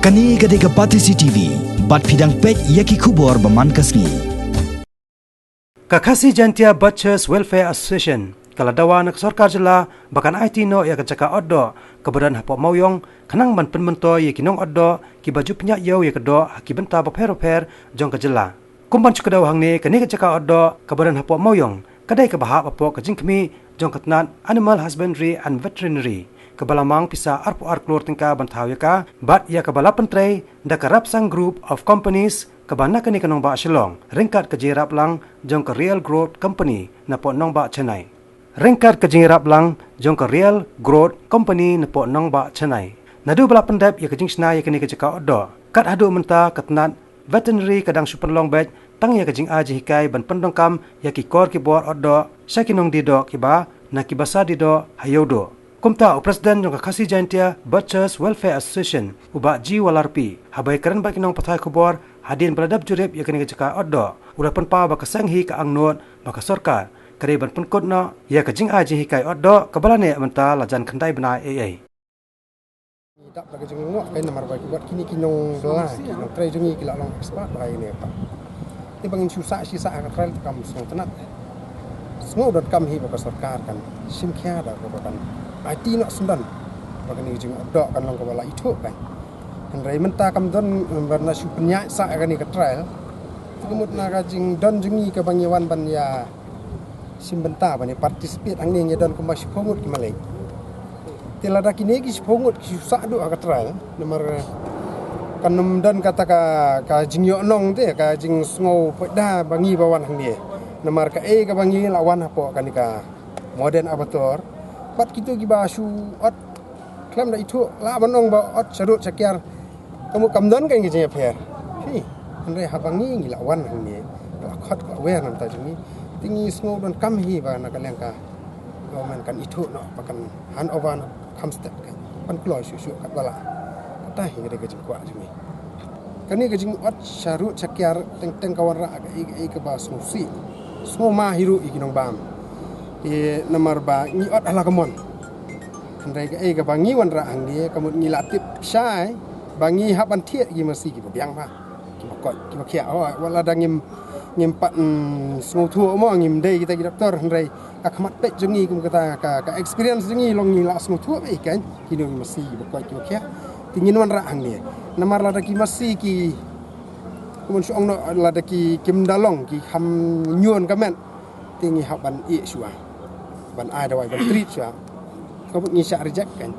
Kani gade ke Pati CCTV, bat fidang pek yaki kubor baman kasni. Kakasi Jantia Butchers Welfare Association kaladawa nak sarkar jela bakan IT no ya kacaka oddo kebadan hapok mauyong kanang ban penmento ya kinong oddo ki baju penyak yau ya kedo haki benta baper jong kejela kumban cukadaw hangni kani kacaka oddo kebadan hapok mauyong kadai ke bahap apok kajing kemi jong katnat Animal Husbandry and Veterinary kebalamang pisa arpo arklor tingka bantau ya ka bat ya kebala pentrei da Karapsang Group of Companies kebana kani kanong ba Shillong ringkat kejirap lang jong ke Real Growth Company na po nong ba Chennai ringkat kejirap lang jong ke Real Growth Company na po nong ba Chennai nadu bala pendep ya kejing snai ya kani kejaka oddo kat hadu menta katnat veterinary kadang superlong bet tang ya kejing aji hikai ban pendongkam ya ki kor ki bor oddo sakinong dido kiba na kibasa dido hayodo kumta Presiden jong Kakasi Jantia Butchers Welfare Association uba G Walarpi habai keren bak kinong patai kubor hadin beladap jurip ya kini kecaka oddo urapan pa baka sanghi ka angnot baka sorkar kare ban penkut no ya kajing aji hikai oddo kabalane menta lajan kendai bena AA tak bagi jeng ngok kai namar bagi buat kini kinong belah kinong trai jengi kila long ekspat bahai ni apa ni bangin susah sisa ka trai kam song tenat semua dot kam hi baka sorkar kan simkhia da ko kan IT nak sundan bagani jeng odok kan long kepala itu kan rai menta kam don berna su penyak sa kan ke trail kemut na kajing don jengi ke bangyawan ban ya simbenta ban participate angni nya don kemas pongut ki malai tilada kini ki pongut ki sa do ka trail nomor kan don kata ka jing yo nong te ka jing sngo pada bangi bawan hang dia nomor ka ka bangi lawan apo kan ka modern abator pat kita giba su ot klam da itu la banong ba ot sarut sakyar kamu kamdon kan gije per hi andre habangi ngila wan ni la khat ka wer nam ta jini tingi sngo don kam hi ba na kaleng ka government kan itu no pakan han ovan kamstet kan pan kloy su kat bala ta hi gede gije kwa jini kani gije ot sarut sakyar teng kawan ra ka ba susi sngo ma hiru ikinong bam nomor ba ni ot ala kamon andai ga bangi wan ra ang dia kamut ni latip syai bangi haban thiet gi masi gi biang ba ki bakot ki bakia wala dangim ngimpat semua thu mo ngim dei kita gi doktor andai akmat pek jengi kum kata ka experience jengi long ni la semua thu be kan ki no masi gi bakot ki bakia tingin wan ra ang dia nomor la ki masi ki kumun suong no la ki kim dalong ki ham nyun kamen tingi haban i suah ban ada wai ban treat sia ko ngi syak reject kan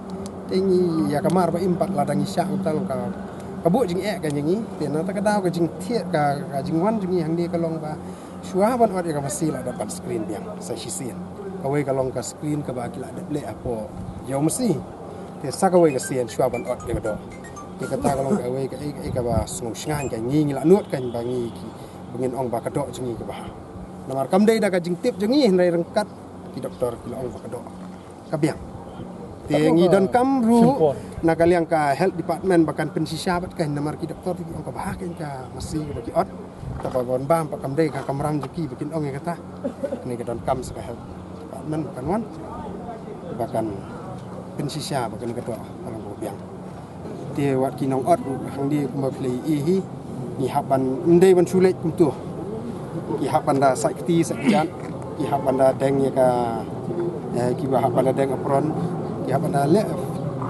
tingi ya kamar ba impak ladang isyak utal ka kabuk jing kan ngi tena ta kadau ka jing thiet ka jing wan jing hang dia kalong ba suah ban wat ya ka mesti la dapat screen biang sa sisian kawai kalong ka screen ka ba kila deble apo yo mesti te sa kawai ka sian suah ban ot dia do ke kata kalong ka wai ka ba sung sngan ka ngi la nut kan ba ngi ki bengin ong ba ka do jing ka ba namar kam dei da ka jing tip jing ndai rengkat ki doktor ki ong bakado kabiang tengi don kamru nakaliang ka health department bahkan pensisya bat kan namar ki doktor ki ong ka bahaken ka masih bagi ot ta bon bam pa kam dei ka kamram jeki bikin ong kata ni ka don kam sa health department bahkan wan bahkan pensisya bahkan ka to orang biang dia wat ki nong ot hang di kuma play hi ni haban ndei ban sulet kum tu ki haban da sakti sakjan ki hapanda deng ya ka ki ba hapanda deng apron ki hapanda le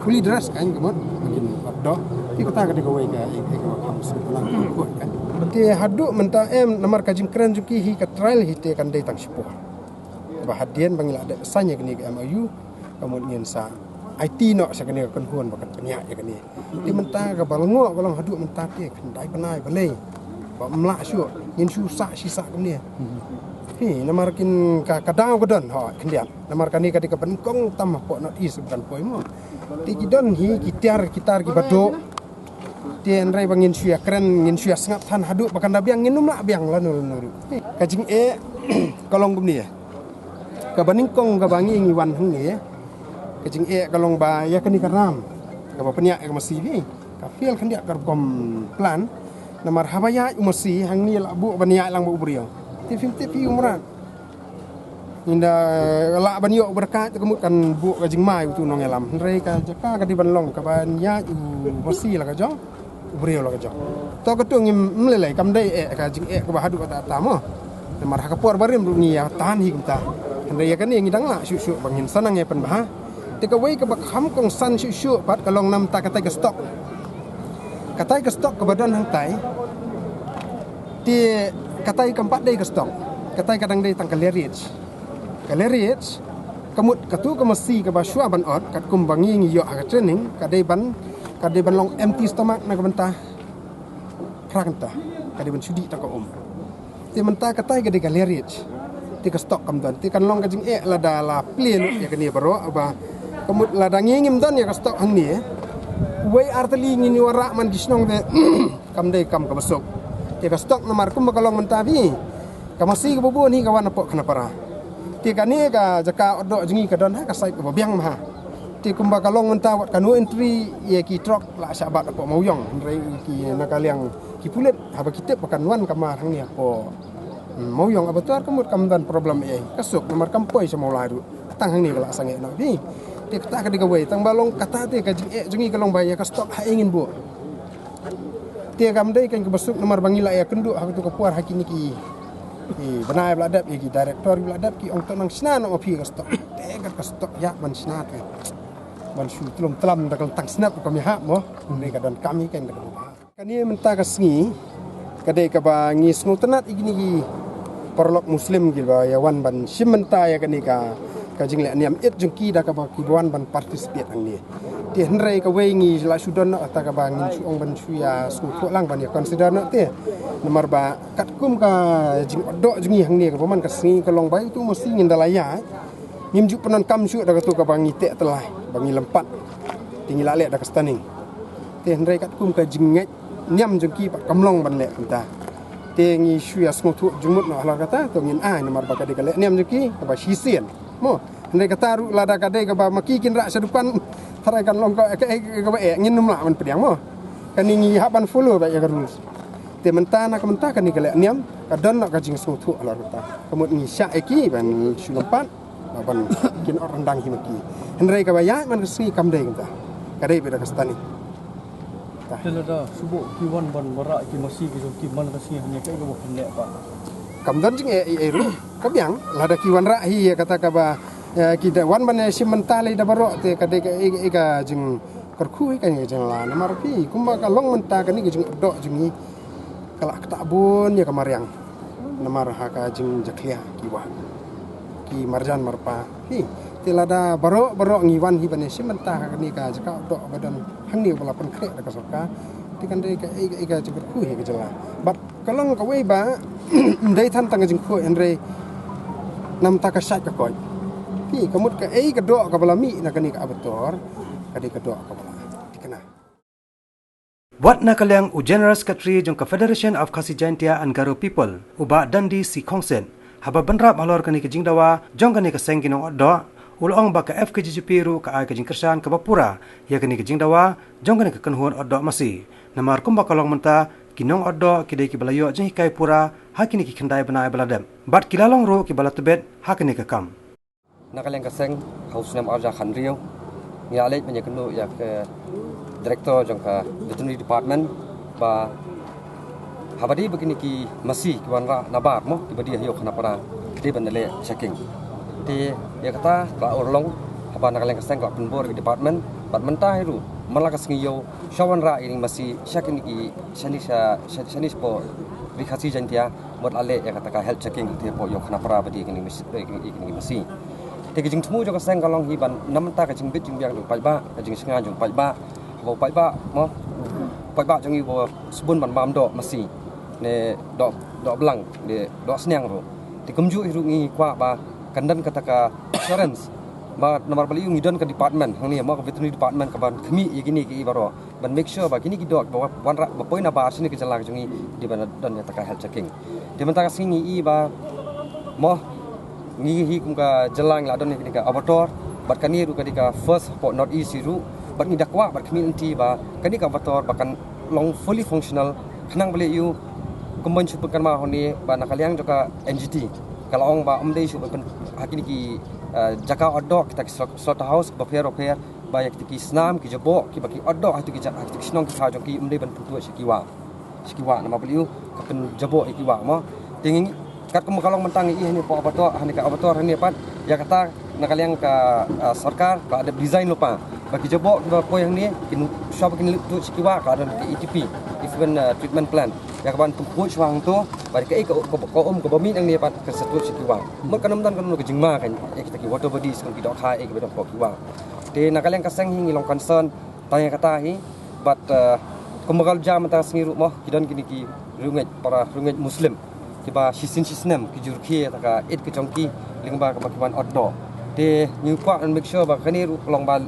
fully dress kan kemot bikin oddo ki kata ka digawai ka ham sebulan ko kan te hadu menta namar kajing keren juki hi ka trial hi te kan dei tang sipo ba hadian bangila ada sanya kini ka MOU kemudian sa IT no sa kini kan huan bakan penyak ya kini di menta ka balngo kalau hadu menta te kan dai panai balai ba mla syu ngin susah sisa kini hi namarkin ka kadang godon ha kendian namarkan ni kadika penkong tam po not is bukan poimo ti kidon hi kitar ki bado tien rai bangin suya keren ngin suya sengap tan hadu bakan dabiang ngin numla biang lanu kajing kalong gumni ya ka baningkong ka bangi ngiwan hungi kajing kalong ba ya kani karam ka penyak ka masivi ka feel kendia karkom plan namar habaya umasi hang ni labu bania lang bu brio TV umran inda la banyo berkat kemudian bu kajing mai tu nong elam rei ka jaka ka di banlong ka ban ya u masi la ka jong ubreo lo kerja to ketu ngim melelai kam dai ka jing ke bahadu kata tamo mar hakapor barim ni ya tahan hi kumta handai ya kan yang idang la syu bangin sanang ya pen bah te ka wei ka bakham kong san syu pat kalong nam ta katai ka stok ke badan hang tai ti katai keempat dai ka stok katai kadang dai tang kalerich kamut katu ka masi ka basua ban ot kat kum bangi ngi yo ka training kadai ban long empty stomach na ka benta prakanta kadai ban sudi ta ka ti menta katai ka dai kalerich ti ka stok kam don ti kan long ka jing la da la play lu ya kani baro ba kamut la da ngim don ya ka stok hang ni wei arteli ngini wara man disnong de kam dai kam ka basuk ti ka stok nomor kum ka long menta bi ka masi ka bubu ni ka wan apok kana para ti kani ka jaka odok jengi ka don ha ka sai ka biang ma ti kumba kalong menta wat kanu entry ye ki trok la sabat apok mauyong rei ki nakaliang ki pulet haba kitep pakan wan kama hang ni apo mauyong abatar kamut kam dan problem e kasuk nomor kampoi sama laru tang hang ni kala sange na bi ti kata ka diga wei tang balong kata ti ka jengi kalong baya ka stok ha ingin bu ti kam dai kan ka basuk nomor bangila ya kendu ha tu ka puar hakini ki benai beladap ki director beladap ki ong tonang sna no pi ka stok te ka stok ya man sna te man shu tulum telam dakal tang snap kami ha mo ni ka dan kami kan kani menta ka sngi kadai ka ba ngi sngu tenat igini gi perlok muslim gil ba ya wan ban simenta ya kani ka jingle niam et jungki da ka ba ki wan ban participate ang ni ti henrei ka wei ngi la sudon na ta ka ba ngi su ong ban su ya su tho lang ban ya consider na te nomor ba kat kum ka jing odo jingi hang ni ka man ka sngi ka long bai tu mesti ngin dalaya ngim ju penon kam su da ka tu ka ba ngi te telai ba ngi lempat tinggi la le da ka staning te henrei kat kum ka jing ngai niam jungki pa kamlong ban le ta te ngi su ya sngu thu jumut no hala kata to ngin ai nomor ba ka de ka le niam jungki ka ba sisen mo henrei kata ru la da ka de ka ba maki kin ra sedupan tarai kan long ka ba ngin num la man pediang mo kan ngi haban follow ba ya ka rules te mentana ka menta kan ni ka le niam ka don na ka jing sngu thu hala kata kamut ngi sya eki ban su lempat ban kin orang dang hi maki henrei ka ba ya man ka sngi kam de ka ka de be da ka stani Telada subuh kiwan ban barak ki masih ki man ka sing hanya kai ka bo nek pa. Kam dan jing e ru ka biang la da kiwan ra hi kata ka ba ki da wan ban sim mentale da baro te ka de ka jing kerku ka ni jing la namar pi kumba ka long menta ka ni jing do jing ni kala ka bun ya ka mariang namar ha ka jing jaklia kiwa ki marjan marpa hi tilada baro ngiwan hi ban sim menta ka ni ka jaka do badan hang ni bala pen krek da ka soka kan dai ka jing kerku hi ka jela bat kalong ka wei ba dai than tang jing ko enre nam ta ka sat ka koi pi kamut ka ka do ka bala mi na kani ka abator ka dai ka do ka bala dikena Wat nakaliang u General Secretary jong ka Federation of Khasi Jaintia and Garo People uba dandi si Khongsen haba banrap alor kani ka jingdawa jong kani ka sengkinong oddo ulong ba ka FKGGP ru ka ay ka jingkersan ka bapura ya kani ka jingdawa jong kani ka kanhuan oddo masi namar kumba kalong menta kinong oddo kidai ki balayo jeng hikai pura hakini ki khandai banai baladem bat kilalong ro ki balatubet hakini ka kam nakaliang kaseng haus nam arja khanrio ya lej banyak kenu ya ke director jong ka veterinary department ba habadi begini ki masih ki wanra nabar mo ki badi hiyo khana para de banale checking ti ya kata ba orlong haba nakaliang kaseng ka penbor ki department bat mentah hiru malakas ngiyo shawan ra ini masih syakin ki shani po rikhasi jantia mod ale ya kata ka health checking ti po yo khana para badi kini masih te jing thmu jo ka sang kalong hi ban namta ka jing bit jing biang jong pai ba ka jing singa jong pai ba bo pai ba mo pai ba jong i bo subun ban bam do masi ne do blang de do snyang ro te kumju hi ru ngi kwa ba kandan kata ka insurance ba nomor bali ngi don ka department hang ni ma ka veterinary department ka ban khmi i gini ki baro ban make sure ba gini ki dog ba wan ra ba poina ba sini ki jala jong i di ban don ya ta ka health checking te man ta ka singi i ba mo ngi hi kum ka jalang la don ni ka abator bat kani ru ka first po not easy ru bat ni dakwa bat community ba kani ka abator bakan long fully functional khanang bale yu kumbon chu pekan ma honi ba nakaliang joka NGT kalau ong ba umdei chu ban hakini ki jaka odok kita slaughterhouse ba fair ba yak ki snam ki jabo ki baki oddo hatu ki jak hatu ki snong ki kha jong ki umde ban putu sikiwa nama beliau kapen jabo ikiwa mo tingin kat kum kalong mentang i ni po abator hani ka abator hani pat ya kata nakaliang ka sarkar ka ada design lupa bagi jabo ko yang ni kin shop kin tu sikiwa ka ada ETP event treatment plan ya kaban pungku swang tu bari ka ko bami yang ni pat ke satu sikiwa mo kanam dan kan ke jingma kan kita ki water bodies kan bidok khai ke bidok ko kiwa de nakaliang kaseng hingi long concern tanya kata hi but kemagal jam antara sengiru moh kidan kini ki para runget muslim kiba sisin sisnem ki jurki taka it ki chongki lingba ka bakiwan oddo de new kwa and make sure ba kani ru kalong ba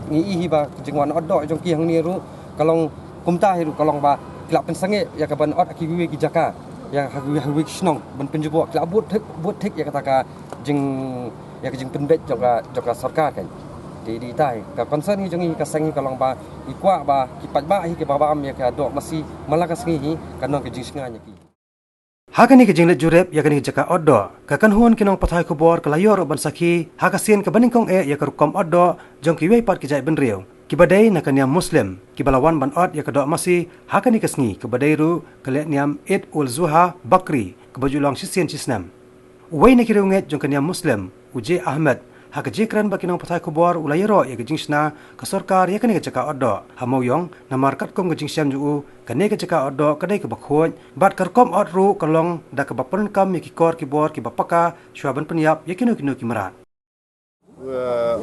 ngi hi ba jingwan oddo jongki hang ni ru kalong kumta hi ru kalong ba klap pen sange ya ka ban od ki wi ki jaka ya hawi snong ban penjubo klap but thik ya kata ka jing ya ka jing penbet joka sarkar kan di tai ka concern hi jongi ka sangi kalong ba ikwa ba kipat ba hi ke baba am ya ka dok masih malakas ngi kanong ke jingsinga nya ki Hakani ke jinglet jurep ya kani jaka oddo ka kan huon kinong pathai kubor kalayor ban sakhi hakasien ka baningkong ya ka rukom oddo jong ki wei pat ki jai ben riau ki badai na kaniam muslim ki balawan ban od ya ka dok masih hakani ke sngi ke badai ru kale niam Eid ul Zuha Bakri ke bajulang sisien cisnam wei na ki runget jong kaniam muslim Uje Ahmed hak jekran bakinong pathai kubor ulayero ya jingsna ka sarkar ya kani ka jaka oddo hamoyong na markat kong jingsiam ju kane ka jaka oddo kadai ka bakhoj bat karkom od ru kalong da ka bapun kam ya ki kor ki bor ki bapaka shwaban penyap ya kino ki marat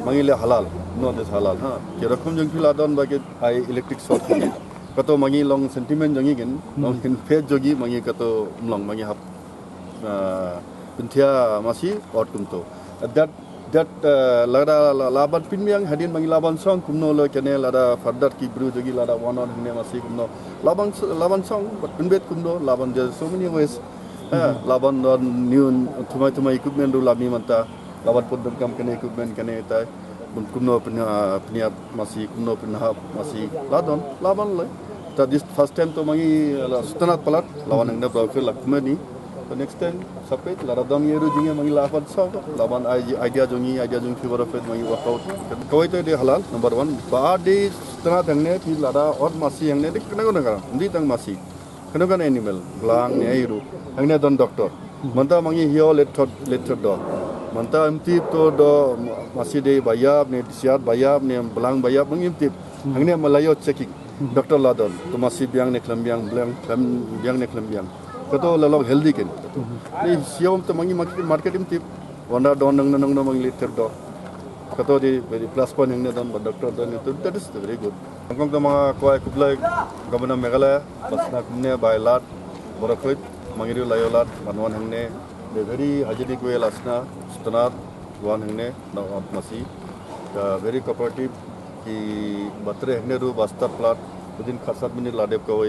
mangile halal no this halal ha kirakum jong piladon bagi ai electric short kato mangi long sentiment jongi gen long kin fe jogi mangi kato mlong mangi hap pentia masih od kumto that lada laban pinmiang hadin mangi laban song kumno lo kene lada further ki bru jogi lada one on hne masih kumno laban song but pinbet kumno laban there so many ways laban on new thumai equipment ru lami manta laban podam kam kene equipment kene tai kumno pnya masih kumno pnya masih laban le this first time to mangi sutanat palat lawan ngna brauke lakmani the next time sapet laradam yeru jinge mangi lapan sa laban idea jongi fever of mangi workout koi to de halal number 1 ba de tana dangne thi lada or masi hangne de kana kana ndi tang masi kana animal blang ne iru hangne don doctor manta mangi hio let do manta imti to do masi de bayab ne siat bayab ne blang bayab mangi imti hangne malayo checking doctor ladon to masi biang ne klambiang biang ne klambiang kato lalong healthy ken ni siom to mangi market tip wanda don nang mangi liter do kato di very plus point nang don doctor don itu that is very good angkong to mga ko kublai gabana megala basna kumne bailat borakhoit mangi ru layolat manwan hangne de very hajidi ko lasna stanat wan hangne na masi very cooperative ki batre hangne ru basta plat within 7 minute ladep ko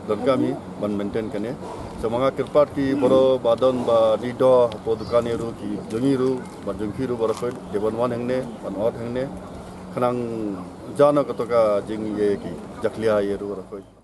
dan kami maintain kene semangat kirpat ki boro badon ba dido po dukane ru ki jongi ru ba jongki ru boro khoi deban wan hangne ban od hangne khanang jana katoka jing ye ki jaklia ye ru boro khoi